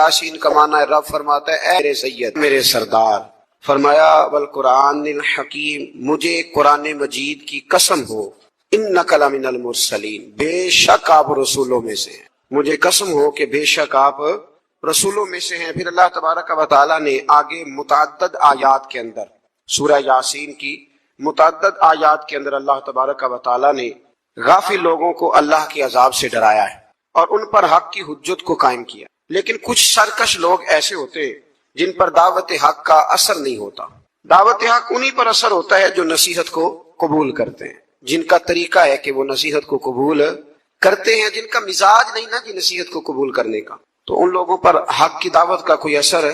یاسین کا معنی ہے رب فرماتا ہے اے میرے سید میرے سردار، فرمایا والقرآن الحکیم، مجھے قرآن مجید کی قسم ہو، انک لمن المرسلین، بے شک آپ رسولوں میں سے ہیں، مجھے قسم ہو کہ بے شک آپ رسولوں میں سے ہیں۔ پھر اللہ تبارک و تعالیٰ نے آگے متعدد آیات کے اندر سورہ یاسین کی متعدد آیات کے اندر اللہ تبارک و تعالیٰ نے غافل لوگوں کو اللہ کے عذاب سے ڈرایا ہے اور ان پر حق کی حجت کو قائم کیا۔ لیکن کچھ سرکش لوگ ایسے ہوتے ہیں جن پر دعوت حق کا اثر نہیں ہوتا۔ دعوت حق انہی پر اثر ہوتا ہے جو نصیحت کو قبول کرتے ہیں، جن کا طریقہ ہے کہ وہ نصیحت کو قبول کرتے ہیں، جن کا مزاج نہیں نا کہ نصیحت کو قبول کرنے کا، تو ان لوگوں پر حق کی دعوت کا کوئی اثر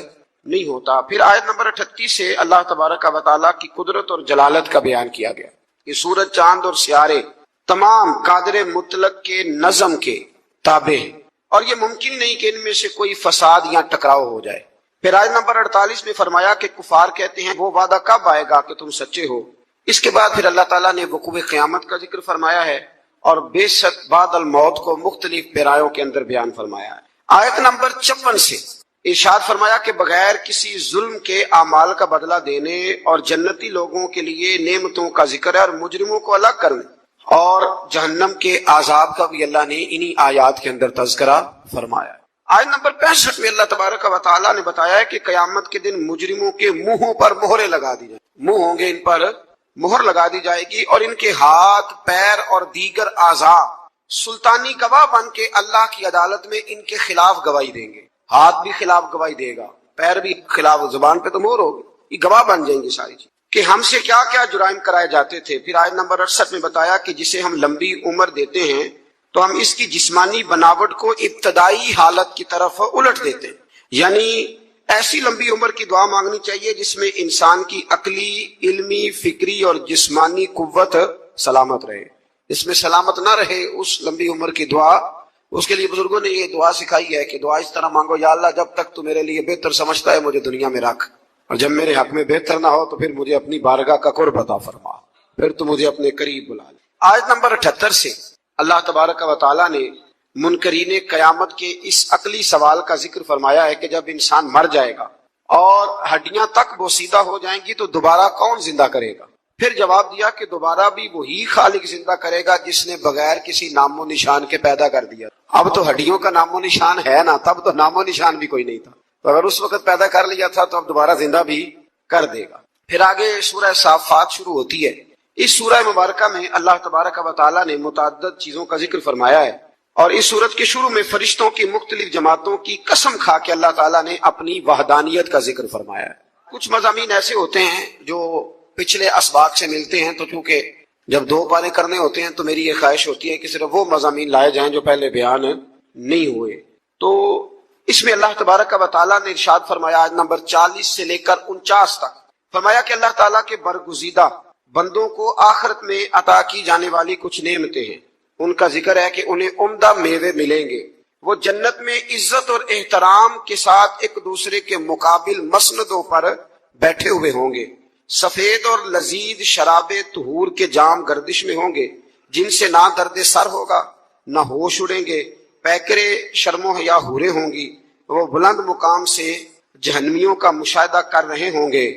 نہیں ہوتا۔ پھر آیت نمبر 38 سے اللہ تبارک و تعالیٰ کی قدرت اور جلالت کا بیان کیا گیا کہ سورج، چاند اور سیارے تمام قادر مطلق کے نظم کے تابع ہیں اور یہ ممکن نہیں کہ ان میں سے کوئی فساد یا ٹکراؤ ہو جائے۔ پھر آیت نمبر 48 میں فرمایا کہ کفار کہتے ہیں وہ وعدہ کب آئے گا کہ تم سچے ہو۔ اس کے بعد پھر اللہ تعالیٰ نے وقوع قیامت کا ذکر فرمایا ہے اور بے شک بعد الموت کو مختلف پیرایوں کے اندر بیان فرمایا ہے۔ آیت نمبر 54 سے ارشاد فرمایا کہ بغیر کسی ظلم کے اعمال کا بدلہ دینے اور جنتی لوگوں کے لیے نعمتوں کا ذکر ہے اور مجرموں کو الگ کرنے اور جہنم کے عذاب کا بھی اللہ نے انہی آیات کے اندر تذکرہ فرمایا ہے۔ آیت نمبر 65 میں اللہ تبارک و تعالیٰ نے بتایا ہے کہ قیامت کے دن مجرموں کے منہوں پر مہریں لگا دی جائیں، منہ ہوں گے ان پر مہر لگا دی جائے گی اور ان کے ہاتھ، پیر اور دیگر اعضاء سلطانی گواہ بن کے اللہ کی عدالت میں ان کے خلاف گواہی دیں گے۔ ہاتھ بھی خلاف گواہی دے گا، پیر بھی خلاف، زبان پہ تو مہر ہوگی، یہ گواہ بن جائیں گی ساری چیز کہ ہم سے کیا کیا جرائم کرائے جاتے تھے۔ پھر آیت نمبر 68 میں بتایا کہ جسے ہم لمبی عمر دیتے ہیں تو ہم اس کی جسمانی بناوٹ کو ابتدائی حالت کی طرف الٹ دیتے ہیں، یعنی ایسی لمبی عمر کی دعا مانگنی چاہیے جس میں انسان کی عقلی، علمی، فکری اور جسمانی قوت سلامت رہے۔ اس میں سلامت نہ رہے اس لمبی عمر کی دعا، اس کے لیے بزرگوں نے یہ دعا سکھائی ہے کہ دعا اس طرح مانگو، یا اللہ جب تک تو میرے لیے بہتر سمجھتا ہے مجھے دنیا میں رکھ، اور جب میرے حق میں بہتر نہ ہو تو پھر مجھے اپنی بارگاہ کا قرب عطا فرما، پھر تو مجھے اپنے قریب بلا لے۔ آیت نمبر 78 سے اللہ تبارک و تعالیٰ نے منکرین قیامت کے اس عقلی سوال کا ذکر فرمایا ہے کہ جب انسان مر جائے گا اور ہڈیاں تک بوسیدہ ہو جائیں گی تو دوبارہ کون زندہ کرے گا؟ پھر جواب دیا کہ دوبارہ بھی وہی خالق زندہ کرے گا جس نے بغیر کسی نام و نشان کے پیدا کر دیا۔ اب تو ہڈیوں کا نام و نشان ہے نا، تب تو نام و نشان بھی کوئی نہیں تھا، تو اگر اس وقت پیدا کر لیا تھا تو اب دوبارہ زندہ بھی کر دے گا۔ پھر آگے سورہ صافات شروع ہوتی ہے۔ اس سورہ مبارکہ میں اللہ تبارک و تعالیٰ نے متعدد چیزوں کا ذکر فرمایا ہے اور اس سورت کے شروع میں فرشتوں کی مختلف جماعتوں کی قسم کھا کے اللہ تعالیٰ نے اپنی وحدانیت کا ذکر فرمایا ہے۔ کچھ مضامین ایسے ہوتے ہیں جو پچھلے اسباق سے ملتے ہیں، تو چونکہ جب 2 پارے کرنے ہوتے ہیں تو میری یہ خواہش ہوتی ہے کہ صرف وہ مضامین لائے جائیں جو پہلے بیان نہیں ہوئے۔ تو اس میں اللہ تبارک و تعالیٰ نے ارشاد فرمایا آیت نمبر 40 سے لے کر 49 تک، فرمایا کہ اللہ تعالیٰ کے برگزیدہ بندوں کو آخرت میں عطا کی جانے والی کچھ نعمتیں ہیں، ان کا ذکر ہے کہ انہیں عمدہ میوے ملیں گے، وہ جنت میں عزت اور احترام کے ساتھ ایک دوسرے کے مقابل مسندوں پر بیٹھے ہوئے ہوں گے، سفید اور لذیذ شراب طہور کے جام گردش میں ہوں گے جن سے نہ درد سر ہوگا نہ ہوش اڑیں گے، پیکرے شرم و حیا حوریں ہوں گی، وہ بلند مقام سے جہنمیوں کا مشاہدہ کر رہے ہوں گے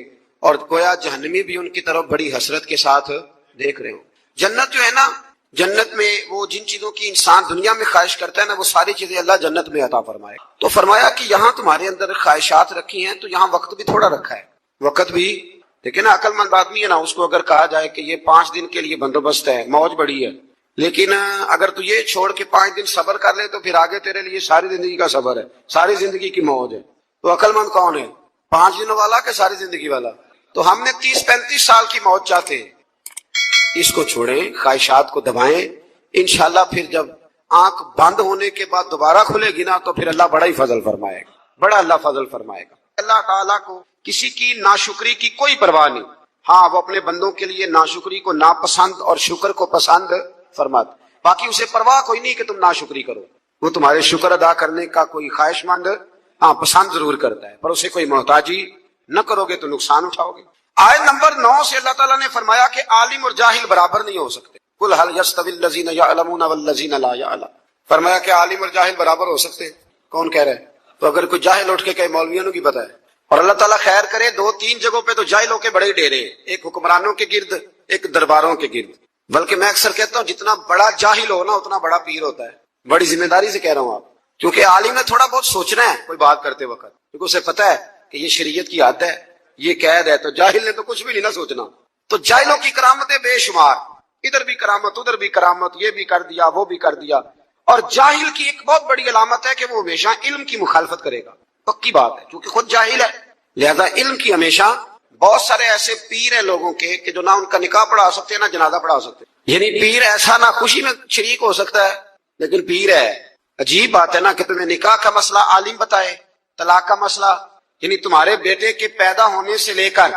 اور گویا جہنمی بھی ان کی طرف بڑی حسرت کے ساتھ دیکھ رہے ہوں۔ جنت جو ہے نا، جنت میں وہ جن چیزوں کی انسان دنیا میں خواہش کرتا ہے نا، وہ ساری چیزیں اللہ جنت میں عطا فرمائے۔ تو فرمایا کہ یہاں تمہارے اندر خواہشات رکھی ہیں تو یہاں وقت بھی تھوڑا رکھا ہے، وقت بھی دیکھیں نا، عقل مند آدمی ہے نا، اس کو اگر کہا جائے کہ یہ 5 دن کے لیے بندوبست ہے، موج بڑی ہے، لیکن اگر تو یہ چھوڑ کے 5 دن صبر کر لے تو پھر آگے تیرے لیے ساری زندگی کا صبر ہے، ساری زندگی کی موج ہے۔ تو عقل مند کون ہے، 5 دنوں والا کہ ساری زندگی والا؟ تو ہم نے 30-35 سال کی موت چاہتے ہیں، اس کو چھوڑیں، خواہشات کو دبائیں، انشاءاللہ پھر جب آنکھ بند ہونے کے بعد دوبارہ کھلے گی نا تو پھر اللہ بڑا ہی فضل فرمائے گا، بڑا اللہ فضل فرمائے گا۔ اللہ تعالیٰ کو کسی کی ناشکری کی کوئی پرواہ نہیں، ہاں وہ اپنے بندوں کے لیے ناشکری کو ناپسند اور شکر کو پسند فرماتا، باقی اسے پرواہ کوئی نہیں کہ تم ناشکری کرو، وہ تمہارے شکر ادا کرنے کا کوئی خواہش مند ہاں پسند ضرور کرتا ہے، پر اسے کوئی محتاجی نہ کرو گے تو نقصان اٹھاؤ گے۔ آیت نمبر 9 سے اللہ تعالیٰ نے فرمایا کہ عالم اور جاہل برابر نہیں ہو سکتے، قل هل يستوي الذين يعلمون والذين لا يعلمون، فرمایا کہ عالم اور جاہل برابر ہو سکتے ہیں؟ کون کہہ رہا ہے؟ تو اگر کوئی جاہل اٹھ کے کہے مولویوں کی پتہ ہے، اور اللہ تعالیٰ خیر کرے 2-3 جگہوں پہ تو جاہلوں کے بڑے ڈیرے، ایک حکمرانوں کے گرد، ایک درباروں کے گرد. بلکہ میں اکثر کہتا ہوں جتنا بڑا جاہل ہو نا اتنا بڑا پیر ہوتا ہے. بڑی ذمہ داری سے کہہ رہا ہوں آپ، کیونکہ عالم نے تھوڑا بہت سوچنا ہے کوئی بات کرتے وقت، کیونکہ اسے پتہ ہے کہ یہ شریعت کی حد ہے، یہ قید ہے. تو جاہل نے تو کچھ بھی نہیں نہ سوچنا. تو جاہلوں کی کرامتیں بے شمار، ادھر بھی کرامت ادھر بھی کرامت، یہ بھی کر دیا وہ بھی کر دیا. اور جاہل کی ایک بہت بڑی علامت ہے کہ وہ ہمیشہ علم کی مخالفت کرے گا. پکی بات ہے، کیونکہ خود جاہل ہے، لہذا علم کی ہمیشہ. بہت سارے ایسے پیر ہیں لوگوں کے کہ جو نہ ان کا نکاح پڑھا سکتے نہ جنازہ پڑھا سکتے. یعنی پیر ایسا نہ خوشی میں شریک ہو سکتا ہے لیکن پیر ہے. عجیب بات ہے نا کہ تمہیں نکاح کا مسئلہ عالم بتائے، طلاق کا مسئلہ، یعنی تمہارے بیٹے کے پیدا ہونے سے لے کر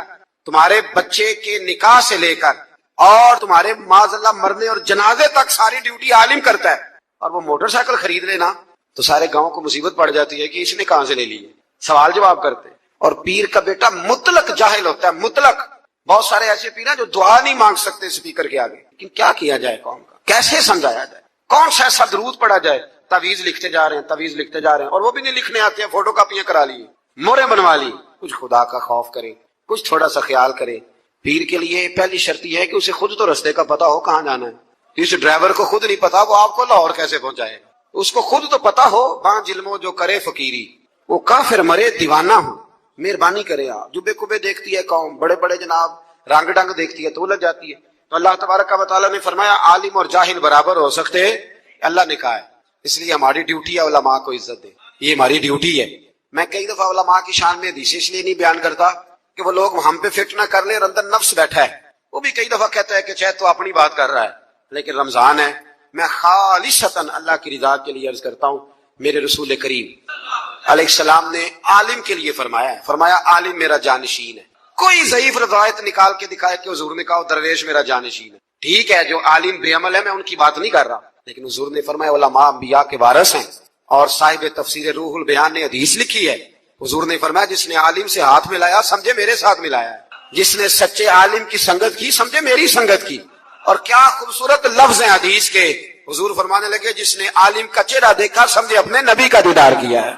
تمہارے بچے کے نکاح سے لے کر اور تمہارے معاذ اللہ مرنے اور جنازے تک ساری ڈیوٹی عالم کرتا ہے. اور وہ موٹر سائیکل خرید لینا تو سارے گاؤں کو مصیبت پڑ جاتی ہے کہ اس نے کہاں سے لے لی ہے، سوال جواب کرتے ہیں. اور پیر کا بیٹا مطلق جاہل ہوتا ہے، مطلق. بہت سارے ایسے پیر ہیں جو دعا نہیں مانگ سکتے اسپیکر کے آگے. لیکن کیا کیا جائے قوم کا، کیسے سمجھایا جائے، کون سا ایسا درود پڑھا جائے. تعویذ لکھتے جا رہے ہیں، تعویذ لکھتے جا رہے ہیں، اور وہ بھی نہیں لکھنے آتے ہیں، فوٹو کاپیاں کرا لی، مورے بنوا لی. کچھ خدا کا خوف کرے، کچھ تھوڑا سا خیال کرے. پیر کے لیے پہلی شرط یہ ہے کہ اسے خود تو رستے کا پتا ہو کہاں جانا ہے. اس ڈرائیور کو خود نہیں پتا وہ آپ کو لاہور کیسے پہنچائے گا. اس کو خود تو پتا ہو. باں ظلموں جو کرے فقیری وہ کافر مرے دیوانہ ہو. مہربانی کرے آپ. جبے کبے دیکھتی ہے قوم، بڑے بڑے جناب رنگ ڈنگ دیکھتی ہے تو الجھ جاتی ہے. تو اللہ تبارک و تعالیٰ نے فرمایا عالم اور جاہل برابر ہو سکتے ہیں، اللہ نے کہا ہے. اس لیے ہماری ڈیوٹی ہے علماء کو عزت دے، یہ ہماری ڈیوٹی ہے. میں کئی دفعہ علماء کی شان میں حدیث اس لیے نہیں بیان کرتا کہ وہ لوگ ہم پہ فٹ نہ کر لیں. اور اندر نفس بیٹھا ہے، وہ بھی کئی دفعہ کہتا ہے کہ چاہے تو اپنی بات کر رہا ہے، لیکن رمضان ہے. میں خالصتاً اللہ کی رضا کے لیے عرض کرتا ہوں. میرے رسول کریم علیہ السلام نے عالم کے لیے فرمایا ہے، فرمایا عالم میرا جانشین ہے. کوئی ضعیف روایت نکال کے دکھائے کہ حضور نے کہا درویش میرا جانشین ہے. ٹھیک ہے جو عالم بے عمل ہے میں ان کی بات نہیں کر رہا، لیکن حضور نے فرمایا علماء انبیاء کے وارث ہیں. اور صاحب تفسیر روح البیان نے حدیث لکھی ہے، حضور نے فرمایا جس نے عالم سے ہاتھ ملایا سمجھے میرے ساتھ ملایا ہے، جس نے سچے عالم کی سنگت کی سمجھے میری سنگت کی. اور کیا خوبصورت لفظ ہیں حدیث کے. حضور فرمانے لگے جس نے عالم کا چہرہ دیکھا سمجھے اپنے نبی کا دیدار کیا ہے.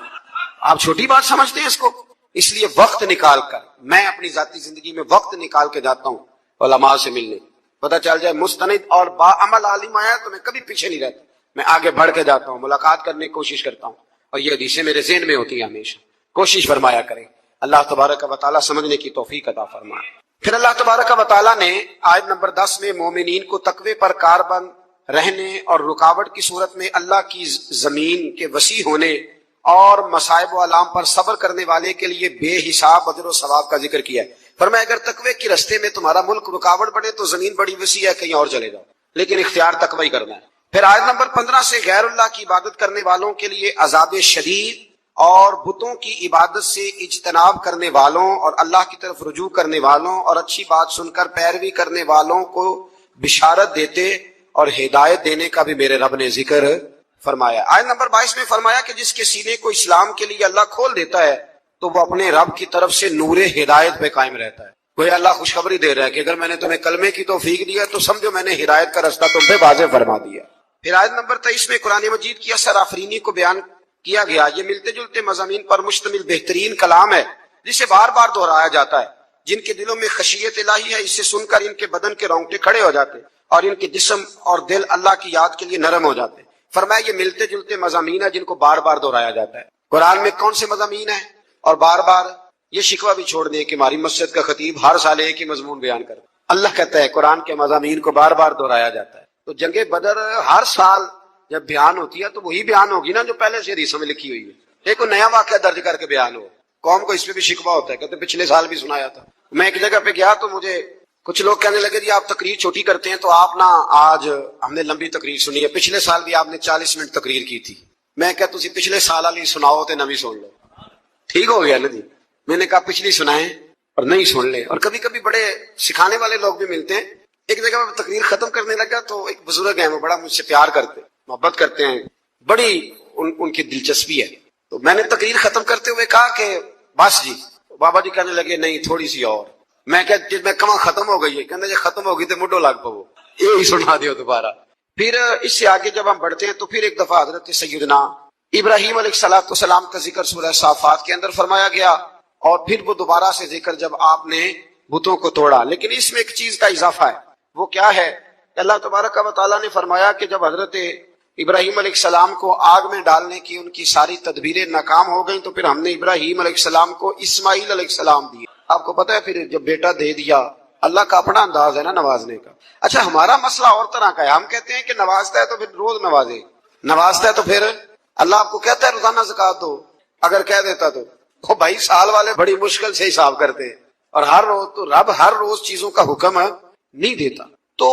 آپ چھوٹی بات سمجھتے ہیں اس کو. اس لیے وقت نکال کر، میں اپنی ذاتی زندگی میں وقت نکال کے جاتا ہوں علماء سے ملنے. پتہ چل جائے مستند اور با عمل عالم آیا تو میں کبھی پیچھے نہیں رہتا، میں آگے بڑھ کے جاتا ہوں، ملاقات کرنے کی کوشش کرتا ہوں. اور یہ حدیثیں میرے ذہن میں ہوتی ہیں ہمیشہ. کوشش فرمایا کریں. اللہ تبارک و تعالیٰ سمجھنے کی توفیق عطا فرمائے. پھر اللہ تبارک و تعالیٰ نے آیت نمبر 10 میں مومنین کو تقوی پر کاربند رہنے اور رکاوٹ کی صورت میں اللہ کی زمین کے وسیع ہونے اور مصائب و علام پر صبر کرنے والے کے لیے بے حساب اجر و ثواب کا ذکر کیا ہے. فرمایا اگر تقوی کے رستے میں تمہارا ملک رکاوٹ بنے تو زمین بڑی وسیع ہے، کہیں اور چلے جاؤ، لیکن اختیار تقوی کرنا ہے. پھر آیت نمبر 15 سے غیر اللہ کی عبادت کرنے والوں کے لیے عذاب شدید اور بتوں کی عبادت سے اجتناب کرنے والوں اور اللہ کی طرف رجوع کرنے والوں اور اچھی بات سن کر پیروی کرنے والوں کو بشارت دیتے اور ہدایت دینے کا بھی میرے رب نے ذکر فرمایا. آیت نمبر 22 میں فرمایا کہ جس کے سینے کو اسلام کے لیے اللہ کھول دیتا ہے تو وہ اپنے رب کی طرف سے نور ہدایت پہ قائم رہتا ہے. کوئی اللہ خوشخبری دے رہا ہے کہ اگر میں نے تمہیں کلمے کی توفیق دیا تو سمجھو میں نے ہدایت کا رستہ تم پہ واضح فرما دیا. پھر آیت نمبر 23 میں قرآن مجید کی اثر آفرینی کو بیان کیا گیا. یہ ملتے جلتے مضامین پر مشتمل بہترین کلام ہے جسے بار بار دہرایا جاتا ہے. جن کے دلوں میں خشیت الہی ہے اسے سن کر ان کے بدن کے رونگٹے کھڑے ہو جاتے اور ان کے جسم اور دل اللہ کی یاد کے لیے نرم ہو جاتے. فرمایا یہ ملتے جلتے مضامین ہے جن کو بار بار دہرایا جاتا ہے. قرآن میں کون سے مضامین ہیں اور بار بار یہ شکوہ بھی چھوڑ دیں کہ ہماری مسجد کا خطیب ہر سال ایک ہی مضمون بیان کرتا. اللہ کہتا ہے قرآن کے مضامین کو بار بار دہرایا جاتا ہے. تو جنگ بدر ہر سال جب بیان ہوتی ہے تو وہی بیان ہوگی نا جو پہلے سے حدیثوں میں لکھی ہوئی ہے. ایک نیا واقعہ درج کر کے بیان ہو. قوم کو اس پہ بھی شکوہ ہوتا ہے، کہتے پچھلے سال بھی سنایا تھا. میں ایک جگہ پہ گیا تو مجھے کچھ لوگ کہنے لگے جی آپ تقریر چھوٹی کرتے ہیں تو آپ نا آج ہم نے لمبی تقریر سنی ہے، پچھلے سال بھی آپ نے 40 منٹ تقریر کی تھی. میں کہتا تسی پچھلے سال والی سناؤ تے نویں سن لو. ٹھیک ہو گیا نا جی. میں نے کہا پچھلی سنائیں اور نہیں سن لیں. اور کبھی کبھی بڑے سکھانے والے لوگ بھی ملتے ہیں. ایک جگہ میں تقریر ختم کرنے لگا تو ایک بزرگ ہیں، وہ بڑا مجھ سے پیار کرتے محبت کرتے ہیں، بڑی ان کی دلچسپی ہے. تو میں نے تقریر ختم کرتے ہوئے کہا کہ بس جی. بابا جی کہنے لگے نہیں تھوڑی سی اور. میں کہ میں کہاں ختم ہو گئی ہے؟ کہنے جی ختم ہو گئی تو مڈو لگ پو یہی سنا دیو دوبارہ. پھر اس سے آگے جب ہم بڑھتے ہیں تو پھر ایک دفعہ حضرت سیدنا ابراہیم علیہ السلام کا ذکر سورہ صافات کے اندر فرمایا گیا، اور پھر وہ دوبارہ سے ذکر جب آپ نے بتوں کو توڑا. لیکن اس میں ایک چیز کا اضافہ ہے، وہ کیا ہے؟ اللہ تبارک و تعالیٰ نے فرمایا کہ جب حضرت ابراہیم علیہ السلام کو آگ میں ڈالنے کی ان کی ساری تدبیریں ناکام ہو گئیں، تو پھر ہم نے ابراہیم علیہ السلام کو اسماعیل علیہ السلام دیے. آپ کو پتہ ہے پھر جب بیٹا دے دیا، اللہ کا اپنا انداز ہے نا نوازنے کا. اچھا ہمارا مسئلہ اور طرح کا ہے، ہم کہتے ہیں کہ نوازتا ہے تو پھر روز نوازے، نوازتا ہے تو پھر اللہ آپ کو کہتا ہے روزانہ زکات دو. اگر کہہ دیتا تو وہ بھائی سال والے بڑی مشکل سے حساب کرتے ہیں، اور ہر روز تو رب ہر روز چیزوں کا حکم نہیں دیتا. تو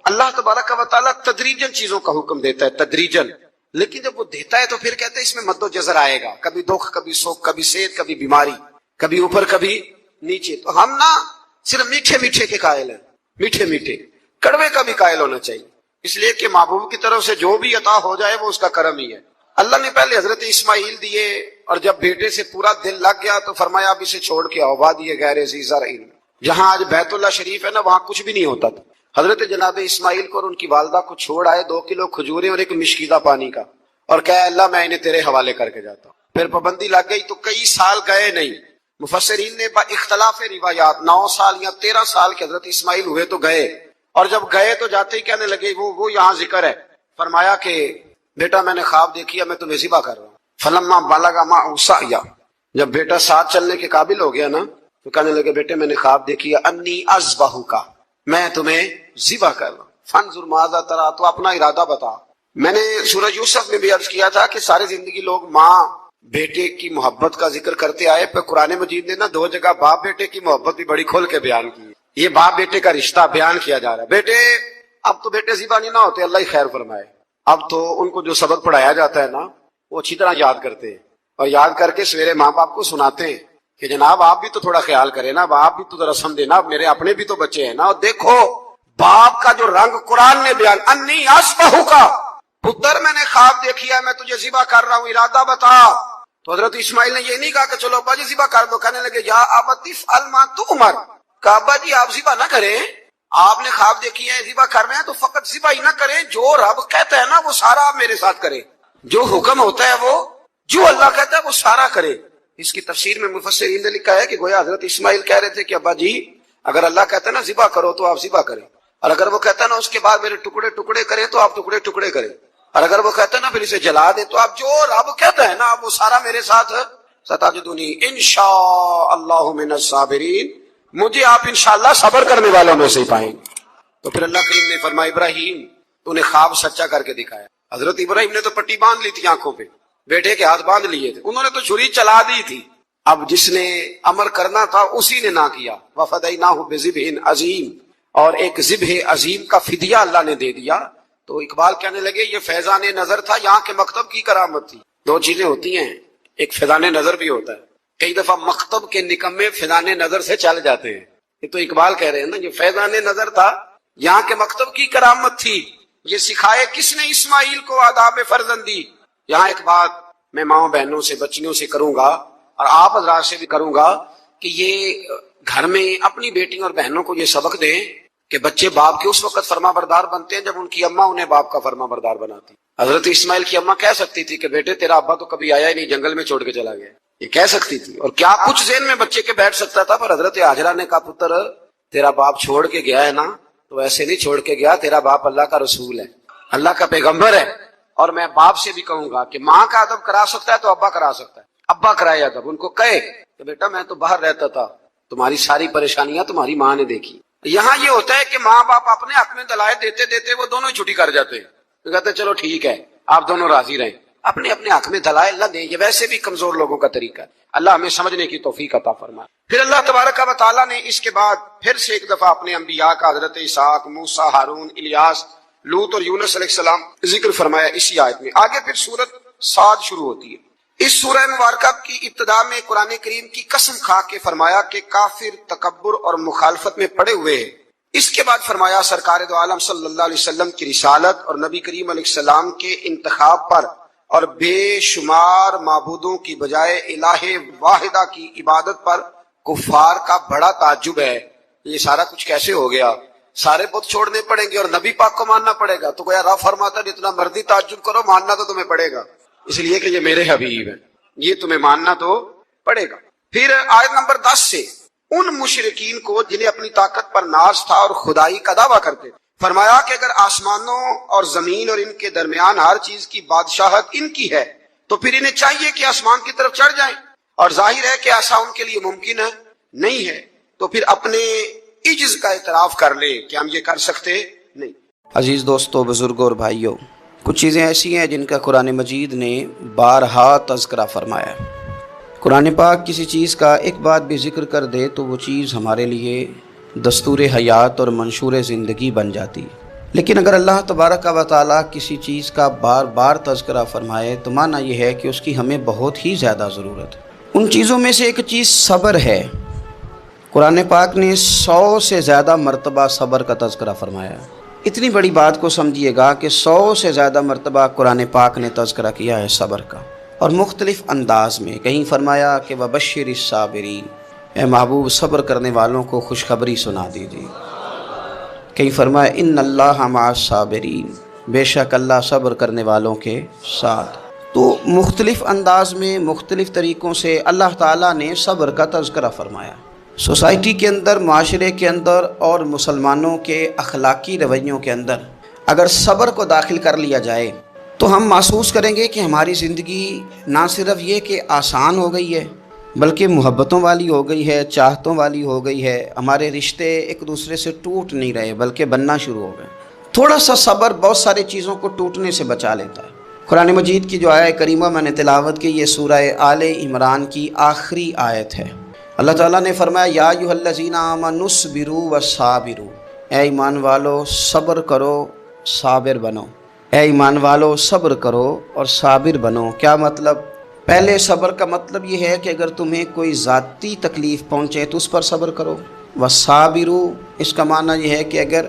اللہ تبارک و تعالیٰ تدریجن چیزوں کا حکم دیتا ہے، تدریجن. لیکن جب وہ دیتا ہے تو پھر کہتے ہیں اس میں مد و جزر آئے گا، کبھی دکھ، کبھی سکھ، کبھی صحت، کبھی بیماری، کبھی اوپر کبھی نیچے. تو ہم نا صرف میٹھے میٹھے کے قائل ہیں، میٹھے میٹھے، کڑوے کا بھی قائل ہونا چاہیے. اس لیے کہ محبوب کی طرف سے جو بھی عطا ہو جائے وہ اس کا کرم ہی ہے. اللہ نے پہلے حضرت اسماعیل دیے، اور جب بیٹے سے پورا دل لگ گیا تو فرمایا اب اسے چھوڑ کے آؤ وادی غیر ذی زرع. جہاں آج بیت اللہ شریف ہے نا، وہاں کچھ بھی نہیں ہوتا تھا. حضرت جناب اسماعیل کو اور ان کی والدہ کو چھوڑ آئے 2 کلو کھجوریں اور ایک مشکیدہ پانی کا، اور کہا اللہ میں انہیں تیرے حوالے کر کے جاتا ہوں. پھر پابندی لگ گئی تو کئی سال گئے نہیں. مفسرین نے با اختلاف روایات 9 سال یا 13 سال کے حضرت اسماعیل ہوئے تو گئے، اور جب گئے تو جاتے ہی کہنے لگے وہ یہاں ذکر ہے. فرمایا کہ بیٹا میں نے خواب دیکھی ہے، میں تمہیں ذبح کر رہا ہوں. فلما بلغ معه السعي، جب بیٹا ساتھ چلنے کے قابل ہو گیا نا تو کہنے لگے بیٹے میں نے خواب دیکھی ہے، انی اذبحک، میں تمہیں ذبح کر رہا ہوں. فانظر ماذا ترى، تو اپنا ارادہ بتا. میں نے سورہ یوسف میں بھی عرض کیا تھا کہ ساری زندگی لوگ ماں بیٹے کی محبت کا ذکر کرتے آئے، پھر قرآن مجید نے نا 2 جگہ باپ بیٹے کی محبت بھی بڑی کھول کے بیان کی. یہ باپ بیٹے کا رشتہ بیان کیا جا رہا ہے. بیٹے اب تو بیٹے ذبح نہیں نہ ہوتے، اللہ ہی خیر فرمائے. اب تو ان کو جو سبق پڑھایا جاتا ہے نا وہ اچھی طرح یاد کرتے ہیں، اور یاد کر کے سویرے ماں باپ کو سناتے ہیں کہ جناب آپ بھی تو تھوڑا خیال کریں نا، آپ بھی تو ذرا سمجھے نا، میرے اپنے بھی تو بچے ہیں نا. اور دیکھو باپ کا جو رنگ قرآن نے بیان، انی اذبحک، پتر میں نے خواب دیکھی ہے، میں تجھے ذبح کر رہا ہوں، ارادہ بتا. تو حضرت اسماعیل نے یہ نہیں کہا کہ چلو ابا جی ذبح کر دو. کہنے لگے یا ابت افعل ما تؤمر، کہ ابا جی آپ ذبح نہ کریں، آپ نے خواب دیکھی ہے ذبح کر رہے ہیں تو فقط ذبح ہی نہ کریں، جو رب کہتا ہے نا وہ سارا آپ میرے ساتھ کریں، جو حکم ہوتا ہے وہ جو اللہ کہتا ہے وہ سارا کرے. اس کی تفسیر میں مفسرین نے لکھا ہے کہ گویا حضرت اسماعیل کہہ رہے تھے کہ ابا جی اگر اللہ کہتا ہے نا ذبح کرو تو آپ ذبح کریں، اور اگر وہ کہتا ہے نا اس کے بعد میرے ٹکڑے ٹکڑے کریں تو آپ ٹکڑے ٹکڑے کریں، اور اگر وہ کہتا ہے نا پھر اسے جلا دیں تو آپ جو رب کہتا ہے نا آپ وہ سارا میرے ساتھ. ستجدنی انشاء اللہ من الصابرین، مجھے آپ انشاءاللہ صبر کرنے والوں میں سے پائیں گے. تو پھر اللہ کریم نے فرمایا ابراہیم تو نے خواب سچا کر کے دکھایا. حضرت ابراہیم نے تو پٹی باندھ لی تھی آنکھوں پہ، بیٹے کے ہاتھ باندھ لیے تھے، انہوں نے تو چھری چلا دی تھی. اب جس نے امر کرنا تھا اسی نے نہ کیا. وفدیناہ بذبح عظیم، اور ایک ذبح عظیم کا فدیہ اللہ نے دے دیا. تو اقبال کہنے لگے یہ فیضان نظر تھا، یہاں کے مکتب کی کرامت تھی. 2 چیزیں ہوتی ہیں، ایک فیضان نظر بھی ہوتا ہے. کئی دفعہ مکتب کے نکمے فیضان نظر سے چل جاتے ہیں. یہ تو اقبال کہہ رہے ہیں نا یہ فیضان نظر تھا، یہاں کے مکتب کی کرامت تھی. یہ سکھائے کس نے اسماعیل کو آداب فرزندی. یہاں ایک بات میں ماں بہنوں سے بچیوں سے کروں گا اور آپ حضرات سے بھی کروں گا کہ یہ گھر میں اپنی بیٹیوں اور بہنوں کو یہ سبق دیں کہ بچے باپ کے اس وقت فرما بردار بنتے ہیں جب ان کی اماں انہیں باپ کا فرما بردار بناتی. حضرت اسماعیل کی اماں کہہ سکتی تھی کہ بیٹے تیرا ابا تو کبھی آیا ہی نہیں، جنگل میں چھوڑ کے چلا گیا، یہ کہہ سکتی تھی. اور کیا کچھ ذہن میں بچے کے بیٹھ سکتا تھا. پر حضرت ہاجرہ نے کہا پتر تیرا باپ چھوڑ کے گیا ہے نا تو ایسے نہیں چھوڑ کے گیا، تیرا باپ اللہ کا رسول ہے، اللہ کا پیغمبر ہے. اور میں باپ سے بھی کہوں گا کہ ماں کا ادب کرا سکتا ہے تو ابا کرا سکتا ہے. ابا کرائے ادب، ان کو کہے کہ بیٹا میں تو باہر رہتا تھا، تمہاری ساری پریشانیاں تمہاری ماں نے دیکھی. یہاں یہ ہوتا ہے کہ ماں باپ اپنے حق میں دلائل دیتے دیتے وہ دونوں ہی چھٹی کر جاتے ہیں، تو کہتے ہیں چلو ٹھیک ہے آپ دونوں راضی رہیں. اپنے اپنے حق میں دلائل نہ دیں، یہ ویسے بھی کمزور لوگوں کا طریقہ ہے. اللہ ہمیں سمجھنے کی توفیق عطا فرمائے. پھر اللہ تبارک و تعالیٰ نے اس کے بعد پھر سے ایک دفعہ اپنے انبیاء کا حضرت اسحاق، موسیٰ، ہارون، الیاس، لوط اور یونس علیہ السلام ذکر فرمایا اسی آیت میں. آگے پھر سورۃ صاد شروع ہوتی ہے. اس سورہ مبارکہ کی ابتدا میں قرآن کریم کی قسم کھا کے فرمایا کہ کافر تکبر اور مخالفت میں پڑے ہوئے ہیں. اس کے بعد فرمایا سرکار دو عالم صلی اللہ علیہ وسلم کی رسالت اور نبی کریم علیہ السلام کے انتخاب پر اور بے شمار معبودوں کی بجائے الہ واحدہ کی عبادت پر کفار کا بڑا تعجب ہے. یہ سارا کچھ کیسے ہو گیا؟ سارے بت چھوڑنے پڑیں گے اور نبی پاک کو ماننا پڑے گا. تو گویا رب فرماتا جتنا مرضی تعجب کرو ماننا تو تمہیں پڑے گا. اس لیے کہ یہ میرے حبیب ہیں، یہ تمہیں ماننا تو پڑے گا۔ پھر آیت نمبر 10 سے ان مشرکین کو جنہیں اپنی طاقت پر ناز تھا اور خدائی کا دعویٰ کرتے، فرمایا کہ اگر آسمانوں اور زمین اور ان کے درمیان ہر چیز کی بادشاہت ان کی ہے تو پھر انہیں چاہیے کہ آسمان کی طرف چڑھ جائیں، اور ظاہر ہے کہ ایسا ان کے لیے ممکن ہے نہیں ہے، تو پھر اپنے عجز کا اعتراف کر لیں کہ ہم یہ کر سکتے نہیں۔ عزیز دوستو، بزرگوں اور بھائیوں، کچھ چیزیں ایسی ہیں جن کا قرآن مجید نے بارہا تذکرہ فرمایا ہے۔ قرآن پاک کسی چیز کا ایک بات بھی ذکر کر دے تو وہ چیز ہمارے لیے دستور حیات اور منشور زندگی بن جاتی ہے، لیکن اگر اللہ تبارک و تعالیٰ کسی چیز کا بار بار تذکرہ فرمائے تو معنی یہ ہے کہ اس کی ہمیں بہت ہی زیادہ ضرورت ہے۔ ان چیزوں میں سے ایک چیز صبر ہے۔ قرآن پاک نے 100 سے زیادہ مرتبہ صبر کا تذکرہ فرمایا ہے۔ اتنی بڑی بات کو سمجھیے گا کہ 100 سے زیادہ مرتبہ قرآن پاک نے تذکرہ کیا ہے صبر کا، اور مختلف انداز میں۔ کہیں فرمایا کہ وَبَشِّرِ الصَّابِرِينَ، اے محبوب صبر کرنے والوں کو خوشخبری سنا دیجیے۔ کہیں فرمایا اِنَّ اللَّهَ مَعَ الصَّابِرِينَ، بے شک اللہ صبر کرنے والوں کے ساتھ۔ تو مختلف انداز میں، مختلف طریقوں سے اللہ تعالیٰ نے صبر کا تذکرہ فرمایا۔ سوسائٹی کے اندر، معاشرے کے اندر اور مسلمانوں کے اخلاقی رویوں کے اندر اگر صبر کو داخل کر لیا جائے تو ہم محسوس کریں گے کہ ہماری زندگی نہ صرف یہ کہ آسان ہو گئی ہے بلکہ محبتوں والی ہو گئی ہے، چاہتوں والی ہو گئی ہے۔ ہمارے رشتے ایک دوسرے سے ٹوٹ نہیں رہے بلکہ بننا شروع ہو گئے۔ تھوڑا سا صبر بہت ساری چیزوں کو ٹوٹنے سے بچا لیتا ہے۔ قرآن مجید کی جو آیت کریمہ میں نے تلاوت کی، یہ سورہ آل عمران کی آخری آیت ہے۔ اللہ تعالیٰ نے فرمایا یا ایھا الذین آمنوا اصبروا وصابروا، اے ایمان والو صبر کرو، صابر بنو۔ اے ایمان والو صبر کرو اور صابر بنو۔ کیا مطلب؟ پہلے صبر کا مطلب یہ ہے کہ اگر تمہیں کوئی ذاتی تکلیف پہنچے تو اس پر صبر کرو۔ وصابروا، اس کا معنی یہ ہے کہ اگر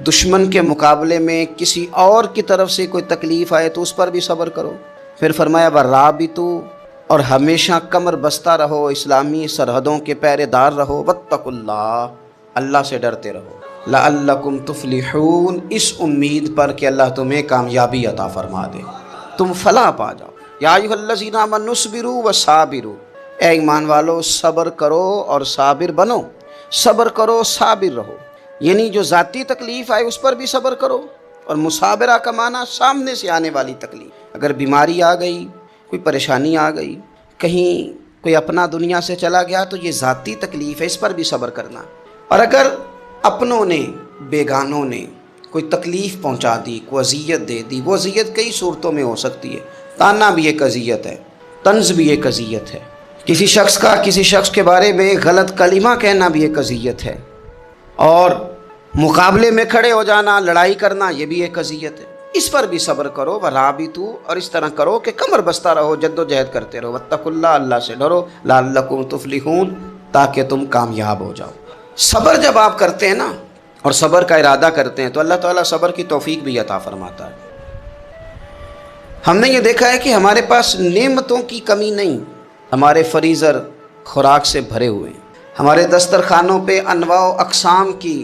دشمن کے مقابلے میں کسی اور کی طرف سے کوئی تکلیف آئے تو اس پر بھی صبر کرو۔ پھر فرمایا ورابطوا، اور ہمیشہ کمر بستہ رہو، اسلامی سرحدوں کے پہرے دار رہو۔ واتقوا اللہ، اللہ سے ڈرتے رہو۔ لعلکم تفلحون، اس امید پر کہ اللہ تمہیں کامیابی عطا فرما دے، تم فلاح پا جاؤ۔ یا ایھا الذین آمنوا اصبروا وصابروا، اے ایمان والو صبر کرو اور صابر بنو۔ صبر کرو، صابر رہو، یعنی جو ذاتی تکلیف آئے اس پر بھی صبر کرو، اور مصابرہ کا معنی سامنے سے آنے والی تکلیف۔ اگر بیماری آ گئی، کوئی پریشانی آ گئی، کہیں کوئی اپنا دنیا سے چلا گیا تو یہ ذاتی تکلیف ہے، اس پر بھی صبر کرنا۔ اور اگر اپنوں نے، بیگانوں نے کوئی تکلیف پہنچا دی، کوئی اذیت دے دی، وہ اذیت کئی صورتوں میں ہو سکتی ہے۔ تانا بھی ایک اذیت ہے، طنز بھی ایک اذیت ہے، کسی شخص کے بارے میں غلط کلمہ کہنا بھی ایک اذیت ہے، اور مقابلے میں کھڑے ہو جانا، لڑائی کرنا، یہ بھی ایک اذیت ہے۔ اس پر بھی صبر کرو۔ ورابطوا، اور اس طرح کرو کہ کمر بستہ رہو، جد و جہد کرتے رہو۔ واتقوا اللہ، اللہ سے ڈرو۔ لعلکم تفلحون، تاکہ تم کامیاب ہو جاؤ۔ صبر جب آپ کرتے ہیں نا، اور صبر کا ارادہ کرتے ہیں تو اللہ تعالیٰ صبر کی توفیق بھی عطا فرماتا ہے۔ ہم نے یہ دیکھا ہے کہ ہمارے پاس نعمتوں کی کمی نہیں، ہمارے فریزر خوراک سے بھرے ہوئے ہیں، ہمارے دسترخوانوں پہ انواع و اقسام کی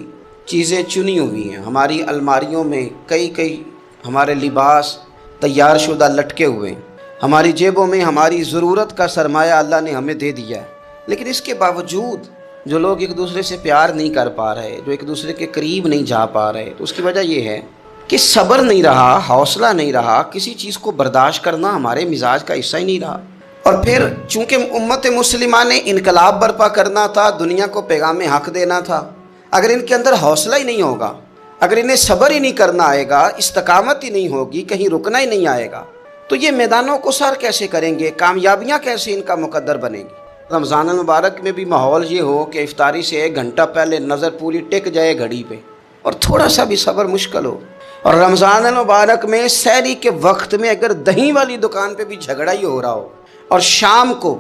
چیزیں چنی ہوئی ہیں، ہماری الماریوں میں کئی ہمارے لباس تیار شدہ لٹکے ہوئے ہیں، ہماری جیبوں میں ہماری ضرورت کا سرمایہ اللہ نے ہمیں دے دیا ہے۔ لیکن اس کے باوجود جو لوگ ایک دوسرے سے پیار نہیں کر پا رہے، جو ایک دوسرے کے قریب نہیں جا پا رہے، تو اس کی وجہ یہ ہے کہ صبر نہیں رہا، حوصلہ نہیں رہا، کسی چیز کو برداشت کرنا ہمارے مزاج کا حصہ ہی نہیں رہا۔ اور پھر چونکہ امت مسلمہ نے انقلاب برپا کرنا تھا، دنیا کو پیغام حق دینا تھا، اگر ان کے اندر حوصلہ ہی نہیں ہوگا، اگر انہیں صبر ہی نہیں کرنا آئے گا، استقامت ہی نہیں ہوگی، کہیں رکنا ہی نہیں آئے گا، تو یہ میدانوں کو سر کیسے کریں گے؟ کامیابیاں کیسے ان کا مقدر بنے گی؟ رمضان المبارک میں بھی ماحول یہ ہو کہ افطاری سے 1 گھنٹہ پہلے نظر پوری ٹک جائے گھڑی پہ، اور تھوڑا سا بھی صبر مشکل ہو۔ اور رمضان المبارک میں سحری کے وقت میں اگر دہی والی دکان پہ بھی جھگڑا ہی ہو رہا ہو، اور شام کو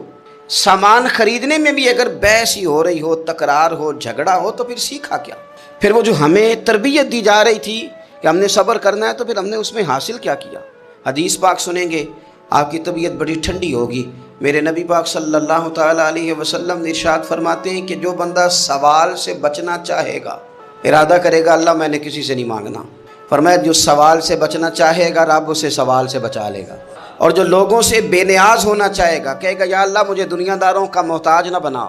سامان خریدنے میں بھی اگر بحث ہی ہو رہی ہو، تکرار ہو، جھگڑا ہو، تو پھر سیکھا کیا؟ پھر وہ جو ہمیں تربیت دی جا رہی تھی کہ ہم نے صبر کرنا ہے، تو پھر ہم نے اس میں حاصل کیا کیا؟ حدیث پاک سنیں گے، آپ کی طبیعت بڑی ٹھنڈی ہوگی۔ میرے نبی پاک صلی اللہ تعالیٰ علیہ وسلم ارشاد فرماتے ہیں کہ جو بندہ سوال سے بچنا چاہے گا، ارادہ کرے گا اللہ میں نے کسی سے نہیں مانگنا، فرمایا جو سوال سے بچنا چاہے گا رب اسے سوال سے بچا لے گا، اور جو لوگوں سے بے نیاز ہونا چاہے گا، کہے گا یا اللہ مجھے دنیا داروں کا محتاج نہ بنا،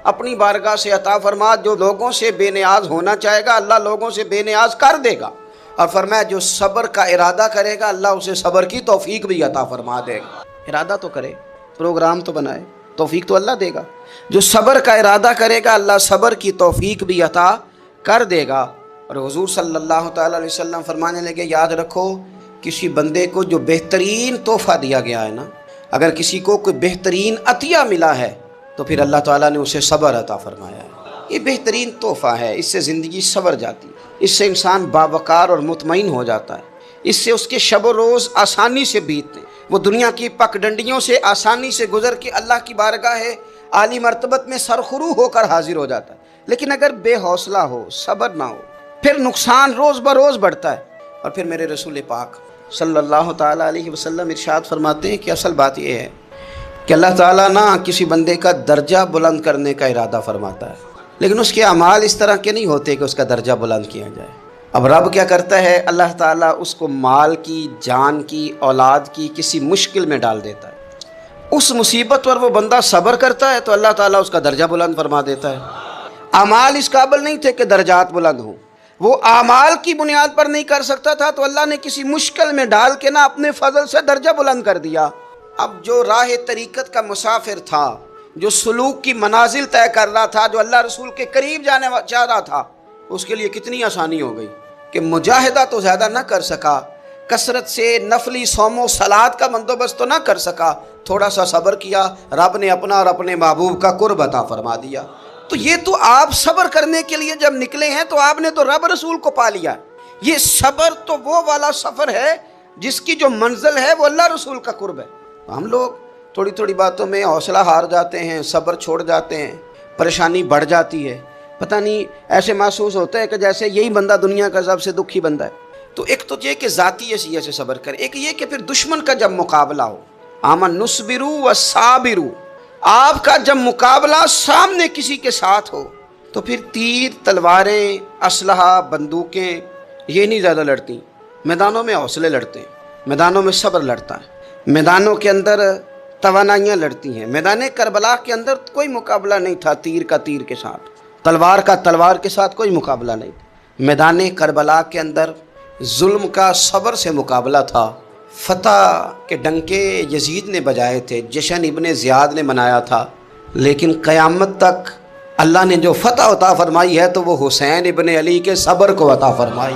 اپنی بارگاہ سے عطا فرما۔ جو لوگوں سے بے نیاز ہونا چاہے گا اللہ لوگوں سے بے نیاز کر دے گا۔ اور فرمایا جو صبر کا ارادہ کرے گا اللہ اسے صبر کی توفیق بھی عطا فرما دے گا۔ ارادہ تو کرے، پروگرام تو بنائے، توفیق تو اللہ دے گا۔ جو صبر کا ارادہ کرے گا اللہ صبر کی توفیق بھی عطا کر دے گا۔ اور حضور صلی اللہ تعالیٰ علیہ وسلم فرمانے لگے یاد رکھو کسی بندے کو جو بہترین تحفہ دیا گیا ہے نا، اگر کسی کو کوئی بہترین عطیہ ملا ہے تو پھر اللہ تعالیٰ نے اسے صبر عطا فرمایا ہے۔ یہ بہترین تحفہ ہے، اس سے زندگی سنور جاتی ہے، اس سے انسان باوقار اور مطمئن ہو جاتا ہے، اس سے اس کے شب و روز آسانی سے بیتتے ہیں، وہ دنیا کی پک ڈنڈیوں سے آسانی سے گزر کے اللہ کی بارگاہ ہے عالی مرتبت میں سرخرو ہو کر حاضر ہو جاتا ہے۔ لیکن اگر بے حوصلہ ہو، صبر نہ ہو، پھر نقصان روز بروز بڑھتا ہے۔ اور پھر میرے رسول پاک صلی اللہ تعالیٰ علیہ وسلم ارشاد فرماتے ہیں کہ اصل بات یہ ہے کہ اللہ تعالیٰ نہ کسی بندے کا درجہ بلند کرنے کا ارادہ فرماتا ہے، لیکن اس کے اعمال اس طرح کے نہیں ہوتے کہ اس کا درجہ بلند کیا جائے۔ اب رب کیا کرتا ہے، اللہ تعالیٰ اس کو مال کی، جان کی، اولاد کی کسی مشکل میں ڈال دیتا ہے، اس مصیبت پر وہ بندہ صبر کرتا ہے تو اللہ تعالیٰ اس کا درجہ بلند فرما دیتا ہے۔ اعمال اس قابل نہیں تھے کہ درجات بلند ہوں، وہ اعمال کی بنیاد پر نہیں کر سکتا تھا تو اللہ نے کسی مشکل میں ڈال کے نا اپنے فضل سے درجہ بلند کر دیا۔ اب جو راہ طریقت کا مسافر تھا، جو سلوک کی منازل طے کر رہا تھا، جو اللہ رسول کے قریب جانے چاہ رہا تھا، اس کے لیے کتنی آسانی ہو گئی کہ مجاہدہ تو زیادہ نہ کر سکا، کثرت سے نفلی صوم و صلات کا بندوبست تو نہ کر سکا، تھوڑا سا صبر کیا، رب نے اپنا اور اپنے محبوب کا قرب عطا فرما دیا۔ تو یہ تو آپ صبر کرنے کے لیے جب نکلے ہیں تو آپ نے تو رب رسول کو پا لیا۔ یہ صبر تو وہ والا سفر ہے جس کی جو منزل ہے وہ اللہ رسول کا قرب ہے۔ ہم لوگ تھوڑی تھوڑی باتوں میں حوصلہ ہار جاتے ہیں، صبر چھوڑ جاتے ہیں، پریشانی بڑھ جاتی ہے، پتہ نہیں ایسے محسوس ہوتا ہے کہ جیسے یہی بندہ دنیا کا سب سے دکھی بندہ ہے۔ تو ایک تو یہ کہ ذاتی حیثیت سے صبر کرے، ایک یہ کہ پھر دشمن کا جب مقابلہ ہو، آمن نصبرو و صابرو، آپ کا جب مقابلہ سامنے کسی کے ساتھ ہو تو پھر تیر، تلواریں، اسلحہ، بندوقیں یہ نہیں زیادہ لڑتی، میدانوں میں حوصلے لڑتے ہیں، میدانوں میں صبر لڑتا ہے، میدانوں کے اندر توانائیاں لڑتی ہیں۔ میدان کربلا کے اندر کوئی مقابلہ نہیں تھا تیر کا تیر کے ساتھ، تلوار کا تلوار کے ساتھ کوئی مقابلہ نہیں تھا۔ میدان کربلا کے اندر ظلم کا صبر سے مقابلہ تھا۔ فتح کے ڈنکے یزید نے بجائے تھے، جشن ابن زیاد نے منایا تھا، لیکن قیامت تک اللہ نے جو فتح عطا فرمائی ہے تو وہ حسین ابن علی کے صبر کو عطا فرمائی۔